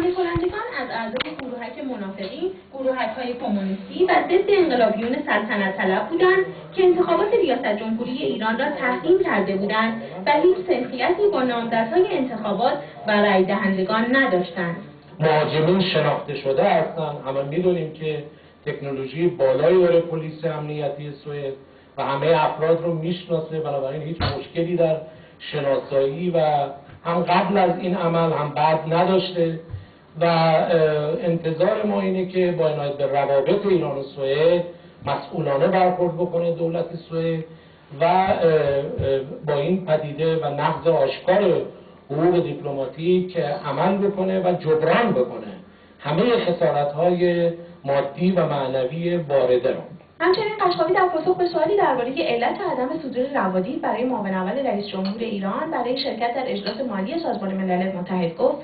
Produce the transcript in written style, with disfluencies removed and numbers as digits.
حمله کنندگان از اعضای گروهک منافقین، گروهک‌های کمونیستی و ضد انقلابیون سلطنت طلب بودند که انتخابات ریاست جمهوری ایران را تحریم کرده بودند و هیچ سنخیتی با نامزدهای انتخابات و رای دهندگان نداشتند. مهاجمین شناخته شده هستند. همه می‌دونیم که تکنولوژی بالایی داره پلیس امنیتی سوئد و همه افراد رو میشناسه، بنابراین هیچ مشکلی در شناسایی و هم قبل از این عمل هم بعد نداشته و انتظار ما اینه که با عنایت به روابط ایران و سوئد مسئولانه برخورد بکنه دولت سوئد و با این پدیده و نقض آشکار حقوق دیپلماتیک عمل بکنه و جبران بکنه همه خسارت‌های مادی و معنوی وارده را. همچنین قشقابی در پاسخ به سوالی درباره علت عدم صدور روادید برای معاون اول رئیس جمهور ایران برای شرکت در اجلاس مالی سازمان ملل متحد گفت